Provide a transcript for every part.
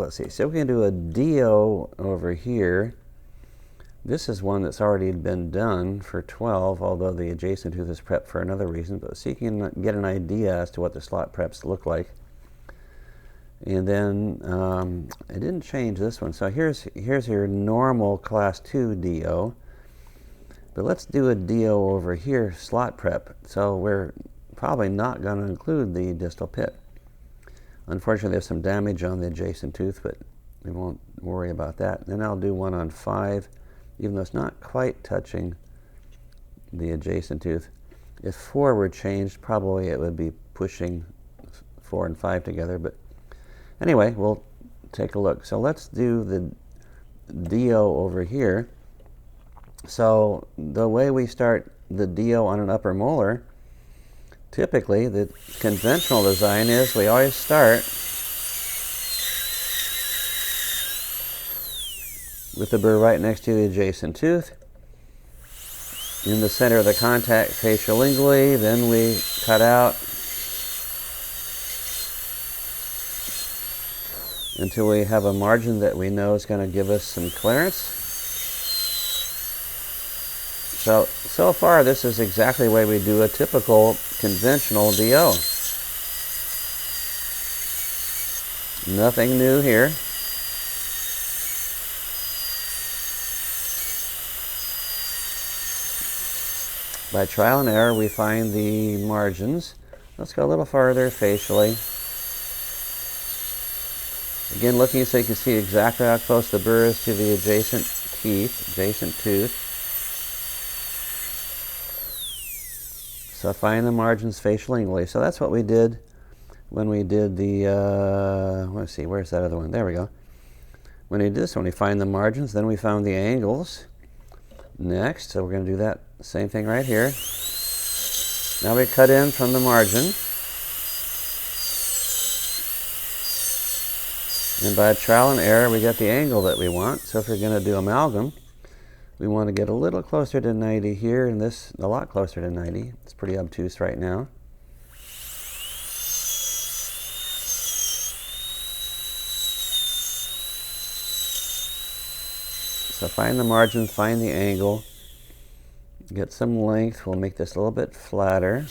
let's see. So we can do a DO over here. This is one that's already been done for 12, although the adjacent tooth is prepped for another reason. But so you can get an idea as to what the slot preps look like. And then it didn't change this one. So here's your normal class 2 DO. But let's do a DO over here, slot prep. So we're probably not going to include the distal pit. Unfortunately, there's some damage on the adjacent tooth, but we won't worry about that. Then I'll do one on 5, even though it's not quite touching the adjacent tooth. If 4 were changed, probably it would be pushing 4 and 5 together. But anyway, we'll take a look. So let's do the DO over here. So the way we start the DO on an upper molar, typically the conventional design is we always start with the burr right next to the adjacent tooth. In the center of the contact facial-lingually, then we cut out until we have a margin that we know is going to give us some clearance. So far, this is exactly the way we do a typical conventional DO. Nothing new here. By trial and error, we find the margins. Let's go a little farther facially. Again, looking so you can see exactly how close the burr is to the adjacent tooth. So find the margins facial-lingually. So that's what we did when we did the, let's see, where's that other one? There we go. When we did this one, we find the margins, then we found the angles. Next, so we're going to do that same thing right here. Now we cut in from the margin. And by trial and error, we get the angle that we want. So if we're going to do amalgam, we want to get a little closer to 90 here, and this a lot closer to 90. It's pretty obtuse right now. So find the margin, find the angle, get some length. We'll make this a little bit flatter.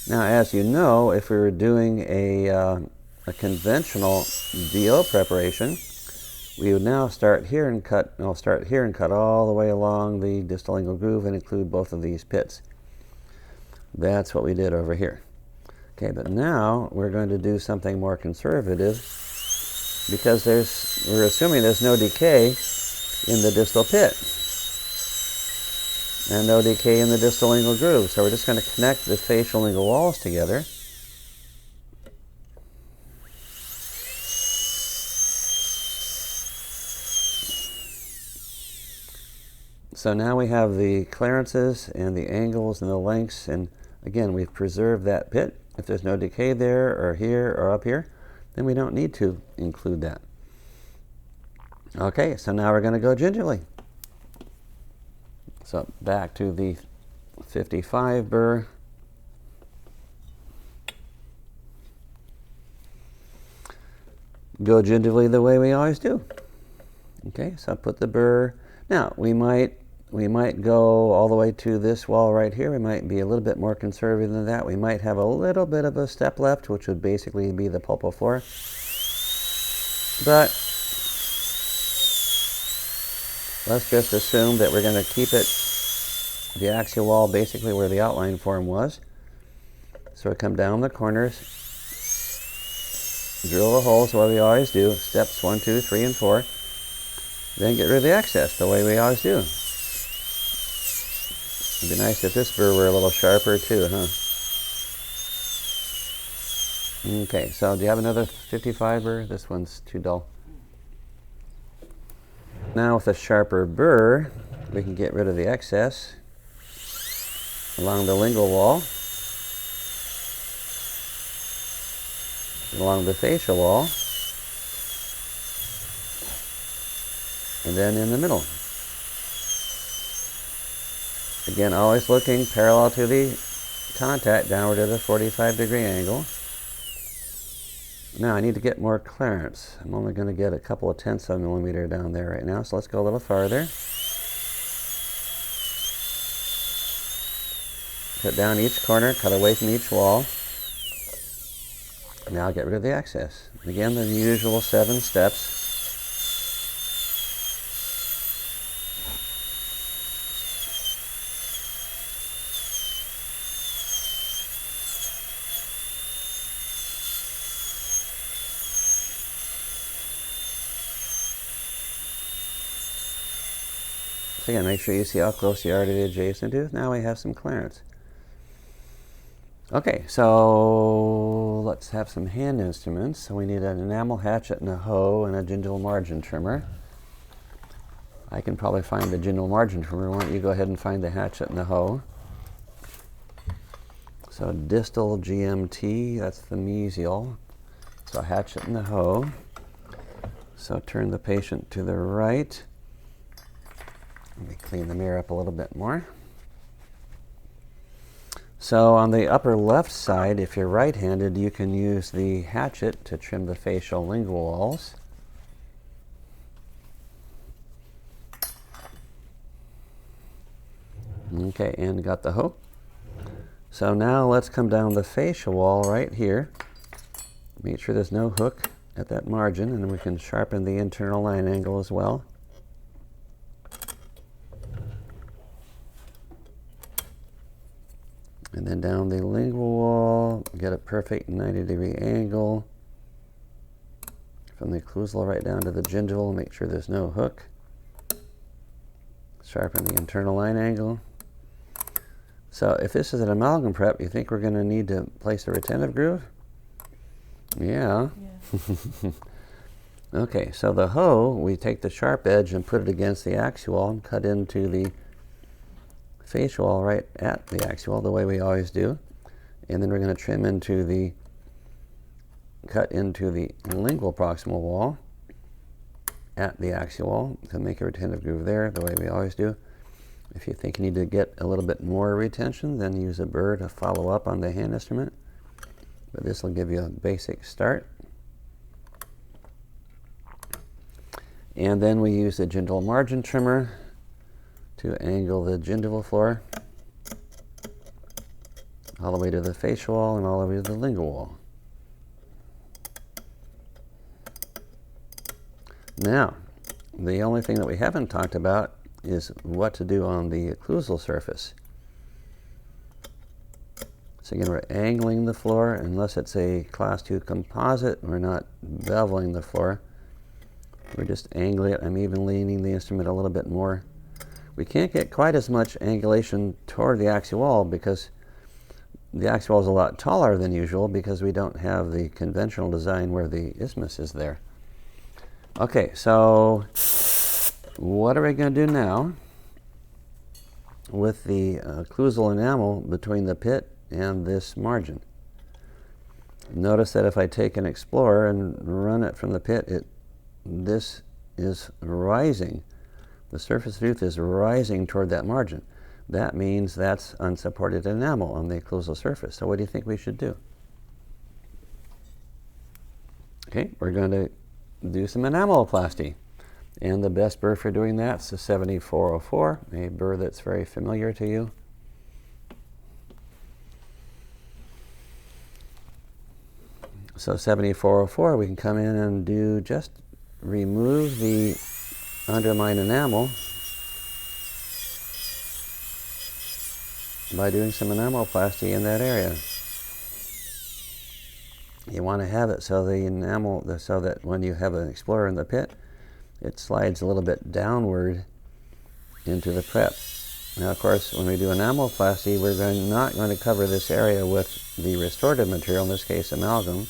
Now, as you know, if we were doing a conventional DO preparation, we would now start here and cut. I'll start here and cut all the way along the distal lingual groove and include both of these pits. That's what we did over here. Okay, but now we're going to do something more conservative because we're assuming there's no decay in the distal pit and no decay in the distal lingual groove. So we're just going to connect the facial lingual walls together. So now we have the clearances and the angles and the lengths, and again, we've preserved that pit. If there's no decay there or here or up here, then we don't need to include that. Okay, so now we're going to go gingerly. So back to the 55 burr. Go gingerly the way we always do. Okay, so put the burr. Now we might go all the way to this wall right here. We might be a little bit more conservative than that. We might have a little bit of a step left, which would basically be the pulpal floor. But let's just assume that we're going to keep it, the axial wall, basically where the outline form was. So we come down the corners, drill the holes the way we always do, steps 1, 2, 3, and 4. Then get rid of the excess the way we always do. It'd be nice if this burr were a little sharper too, huh? Okay, so do you have another 55 burr? This one's too dull. Now with a sharper burr, we can get rid of the excess along the lingual wall, along the facial wall, and then in the middle. Again, always looking parallel to the contact downward at a 45-degree angle. Now I need to get more clearance. I'm only going to get a couple of tenths of a millimeter down there right now, so let's go a little farther. Cut down each corner, cut away from each wall. Now get rid of the excess. Again, the usual 7 steps. So again, make sure you see how close you are to the adjacent tooth. Now we have some clearance. Okay, so let's have some hand instruments. So we need an enamel hatchet and a hoe and a gingival margin trimmer. I can probably find the gingival margin trimmer. Why don't you go ahead and find the hatchet and the hoe? So distal GMT, that's the mesial. So hatchet and the hoe. So turn the patient to the right. Let me clean the mirror up a little bit more. So on the upper left side, if you're right-handed, you can use the hatchet to trim the facial lingual walls. Okay, and got the hoe. So now let's come down the facial wall right here. Make sure there's no hook at that margin, and we can sharpen the internal line angle as well. And then down the lingual wall, get a perfect 90-degree angle. From the occlusal right down to the gingival, make sure there's no hook. Sharpen the internal line angle. So if this is an amalgam prep, you think we're going to need to place a retentive groove? Yeah. Okay, so the hoe, we take the sharp edge and put it against the axial and cut into the facial wall right at the axial, the way we always do. And then we're going to trim into the, cut into the lingual proximal wall at the axial wall to make a retentive groove there, the way we always do. If you think you need to get a little bit more retention, then use a burr to follow up on the hand instrument. But this will give you a basic start. And then we use the gingival margin trimmer to angle the gingival floor all the way to the facial wall and all the way to the lingual wall. Now, the only thing that we haven't talked about is what to do on the occlusal surface. So again, we're angling the floor. Unless it's a class 2 composite, we're not beveling the floor. We're just angling it. I'm even leaning the instrument a little bit more. We can't get quite as much angulation toward the axial wall because the axial wall is a lot taller than usual because we don't have the conventional design where the isthmus is there. Okay, so what are we going to do now with the occlusal enamel between the pit and this margin? Notice that if I take an Explorer and run it from the pit, this is rising. The surface of the tooth is rising toward that margin. That means that's unsupported enamel on the occlusal surface. So what do you think we should do? Okay, we're going to do some enameloplasty. And the best burr for doing that is the 7404, a burr that's very familiar to you. So 7404, we can come in and do just remove the undermined enamel by doing some enameloplasty in that area. You want to have it so the enamel, so that when you have an Explorer in the pit, it slides a little bit downward into the prep. Now, of course, when we do enameloplasty, we're not going to cover this area with the restorative material, in this case amalgam.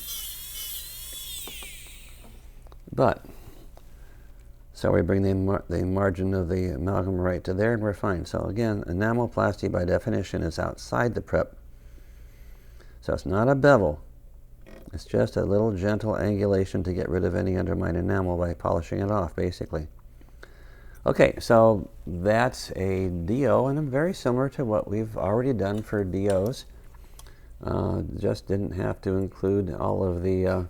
But, so we bring the margin of the amalgam right to there and we're fine. So again, enameloplasty by definition is outside the prep. So it's not a bevel. It's just a little gentle angulation to get rid of any undermined enamel by polishing it off, basically. Okay, so that's a DO, and very similar to what we've already done for DOs. Just didn't have to include all the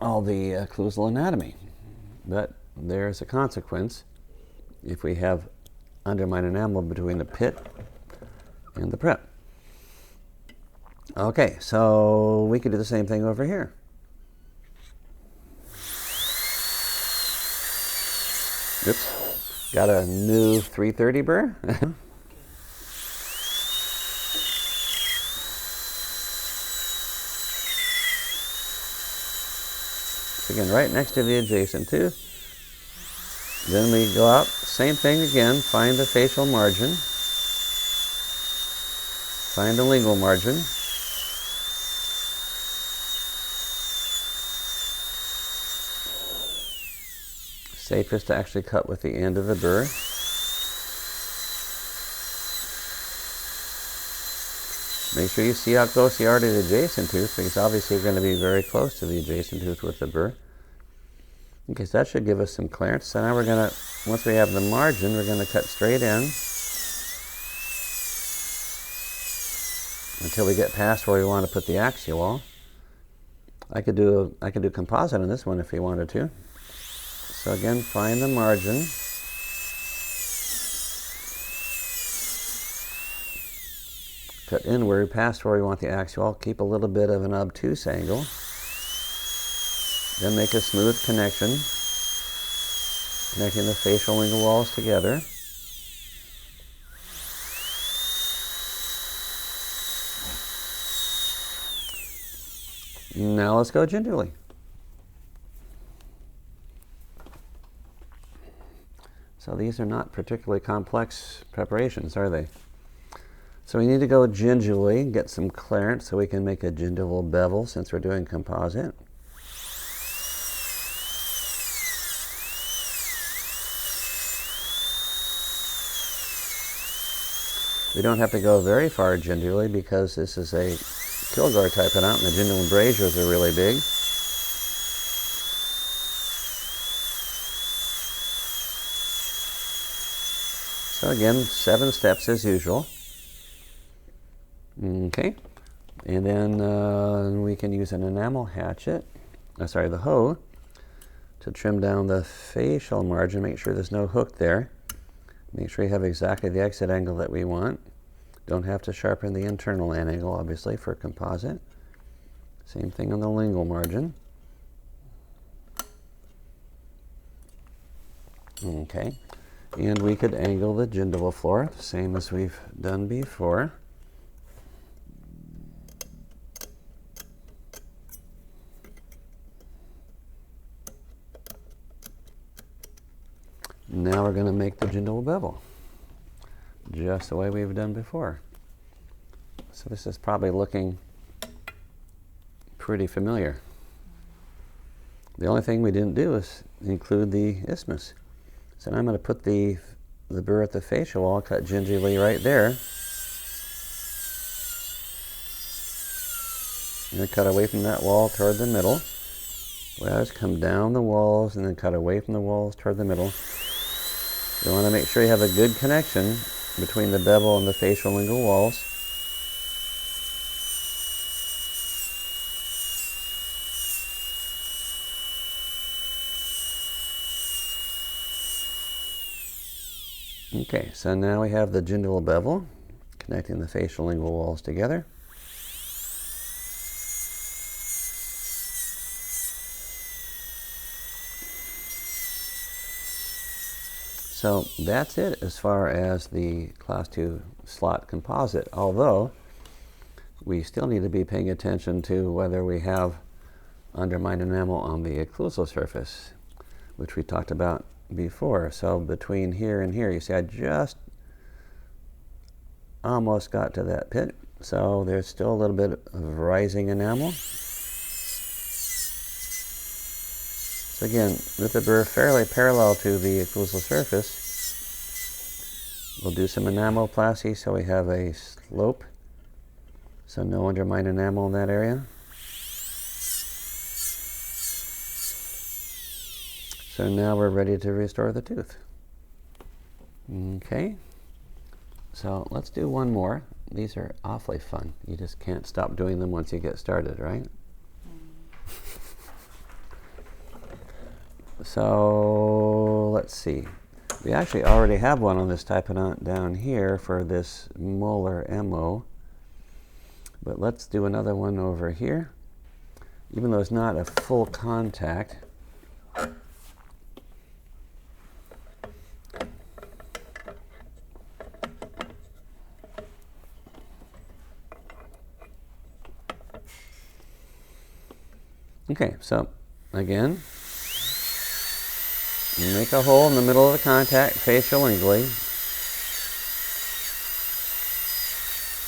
occlusal anatomy. But there's a consequence if we have undermined enamel between the pit and the prep. Okay, so we could do the same thing over here. Oops, got a new 330 burr. So again, right next to the adjacent tooth. Then we go out, same thing again, find the facial margin, find the lingual margin. Safest to actually cut with the end of the burr. Make sure you see how close you are to the adjacent tooth, because obviously you're going to be very close to the adjacent tooth with the burr. Okay, so that should give us some clearance. So now we're going to, once we have the margin, we're going to cut straight in until we get past where we want to put the axial wall. I could do composite on this one if you wanted to. So again, find the margin. Cut inward past where we want the axial. Keep a little bit of an obtuse angle. Then make a smooth connection, connecting the facial lingual walls together. Now let's go gingerly. So these are not particularly complex preparations, are they? So we need to go gingerly, get some clearance so we can make a gingival bevel since we're doing composite. We don't have to go very far gingerly because this is a Kilgore type cutout and the gingival embrasures are really big. So again, 7 steps as usual. Okay, and then we can use an enamel hatchet, the hoe, to trim down the facial margin. Make sure there's no hook there. Make sure you have exactly the exit angle that we want. Don't have to sharpen the internal angle, obviously, for composite. Same thing on the lingual margin. Okay, and we could angle the gingival floor, same as we've done before. Now we're going to make the gingival bevel, just the way we've done before. So this is probably looking pretty familiar. The only thing we didn't do is include the isthmus. So now I'm going to put the burr at the facial wall, cut gingerly right there. And then cut away from that wall toward the middle. We always come down the walls and then cut away from the walls toward the middle. You want to make sure you have a good connection between the bevel and the facial lingual walls. Okay, so now we have the gingival bevel connecting the facial lingual walls together. So that's it as far as the Class 2 slot composite, although we still need to be paying attention to whether we have undermined enamel on the occlusal surface, which we talked about before. So between here and here, you see I just almost got to that pit. So there's still a little bit of rising enamel. So again, with the burr fairly parallel to the occlusal surface, we'll do some enameloplasty so we have a slope, so no undermined enamel in that area. So now we're ready to restore the tooth. Okay, so let's do one more. These are awfully fun. You just can't stop doing them once you get started, right? So let's see. We actually already have one on this typonauts down here for this molar MO. But let's do another one over here. Even though it's not a full contact. Okay, so again, make a hole in the middle of the contact, facial lingually.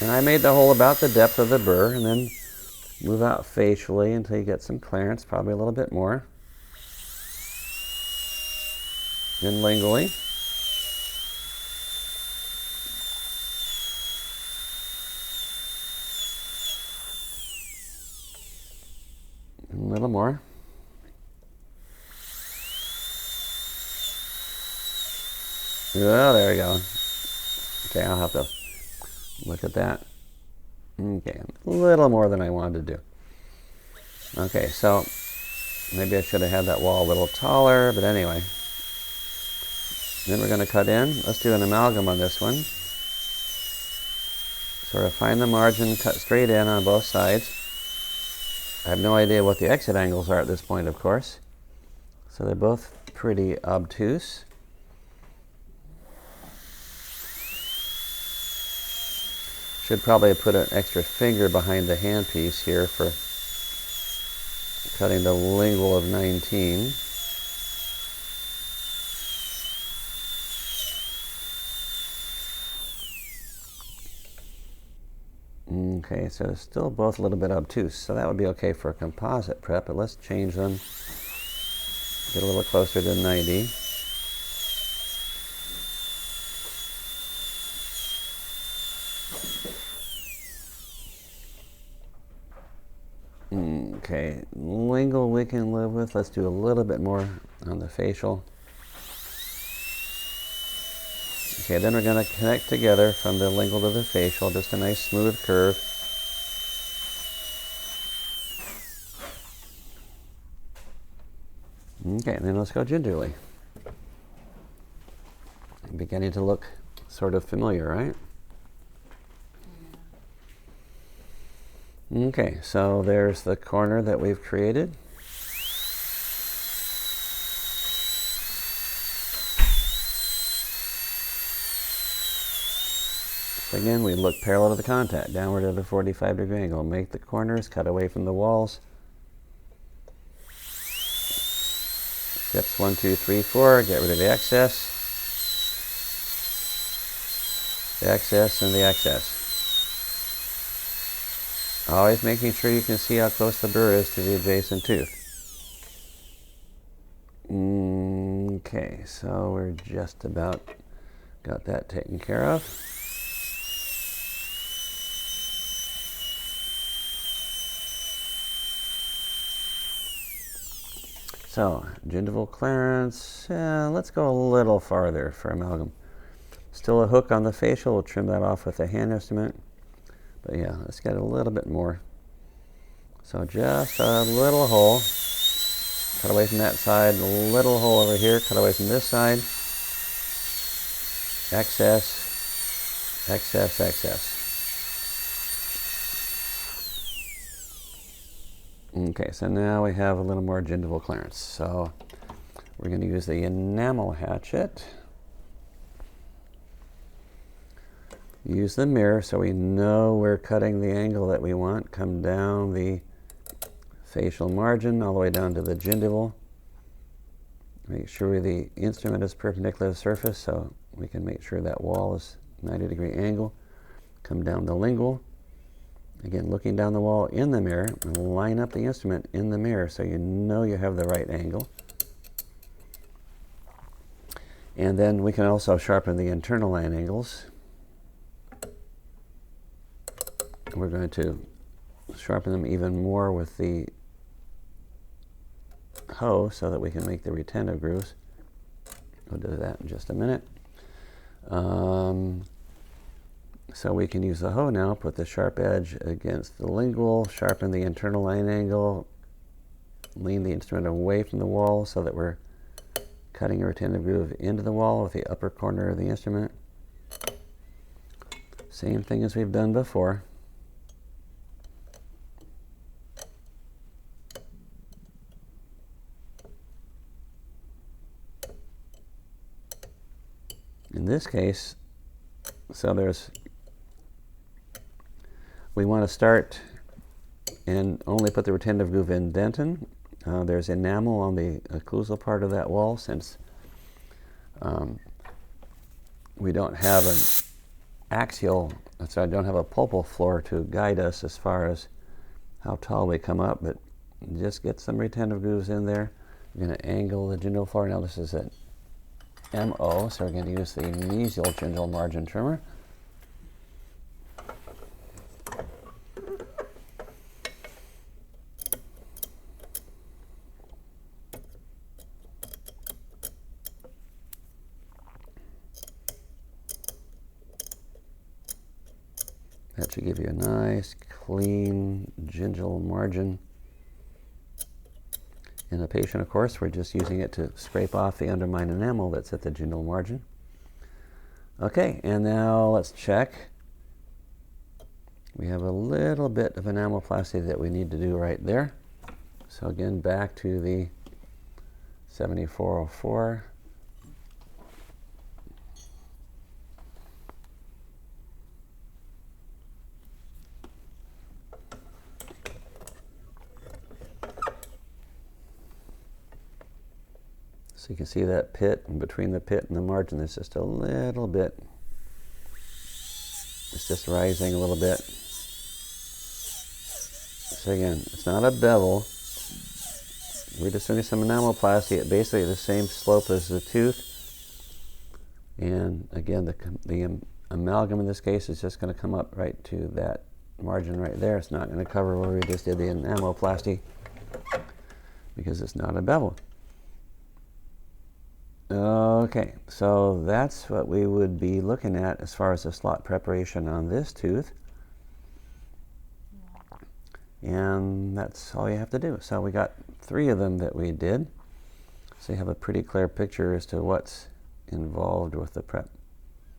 And I made the hole about the depth of the burr, and then move out facially until you get some clearance, probably a little bit more. Then lingually. A little more. Well, there we go. Okay, I'll have to look at that. Okay, a little more than I wanted to do. Okay, so maybe I should have had that wall a little taller, but anyway. Then we're going to cut in. Let's do an amalgam on this one. Sort of find the margin, cut straight in on both sides. I have no idea what the exit angles are at this point, of course. So they're both pretty obtuse. Should probably put an extra finger behind the handpiece here for cutting the lingual of 19. Okay, so it's still both a little bit obtuse, so that would be okay for a composite prep, but let's change them. Get a little closer to 90. Okay, lingual we can live with. Let's do a little bit more on the facial. Okay, then we're going to connect together from the lingual to the facial, just a nice smooth curve. Okay, and then let's go gingerly. Beginning to look sort of familiar, right? Okay, so there's the corner that we've created. So again, we look parallel to the contact, downward at a 45-degree angle. Make the corners, cut away from the walls. Steps 1, 2, 3, 4, get rid of the excess, and the excess. Always making sure you can see how close the burr is to the adjacent tooth. Okay, so we're just about got that taken care of. So, gingival clearance, let's go a little farther for amalgam. Still a hook on the facial, we'll trim that off with a hand instrument. But yeah, let's get a little bit more. So just a little hole. Cut away from that side, a little hole over here, cut away from this side. Excess, excess, excess. Okay, so now we have a little more gingival clearance. So we're going to use the enamel hatchet. Use the mirror so we know we're cutting the angle that we want. Come down the facial margin all the way down to the gingival. Make sure the instrument is perpendicular to the surface so we can make sure that wall is 90-degree angle. Come down the lingual. Again, looking down the wall in the mirror, and line up the instrument in the mirror so you know you have the right angle. And then we can also sharpen the internal line angles. We're going to sharpen them even more with the hoe so that we can make the retentive grooves. We'll do that in just a minute. So we can use the hoe now, put the sharp edge against the lingual, sharpen the internal line angle, lean the instrument away from the wall so that we're cutting a retentive groove into the wall with the upper corner of the instrument. Same thing as we've done before. In this case, we want to start and only put the retentive groove in dentin. There's enamel on the occlusal part of that wall, since we don't have an axial, so I don't have a pulpal floor to guide us as far as how tall we come up, but just get some retentive grooves in there. We're going to angle the gingival floor. Now this is an MO, so we're going to use the mesial gingival margin trimmer. That should give you a nice, clean gingival margin. In a patient, of course, we're just using it to scrape off the undermined enamel that's at the gingival margin. Okay, and now let's check. We have a little bit of enameloplasty that we need to do right there. So again, back to the 7404. So you can see that pit, and between the pit and the margin, there's just a little bit. It's just rising a little bit. So again, it's not a bevel. We're just doing some enameloplasty at basically the same slope as the tooth. And again, the amalgam in this case is just going to come up right to that margin right there. It's not going to cover where we just did the enameloplasty because it's not a bevel. Okay, so that's what we would be looking at as far as the slot preparation on this tooth. And that's all you have to do. So we got 3 of them that we did. So you have a pretty clear picture as to what's involved with the prep.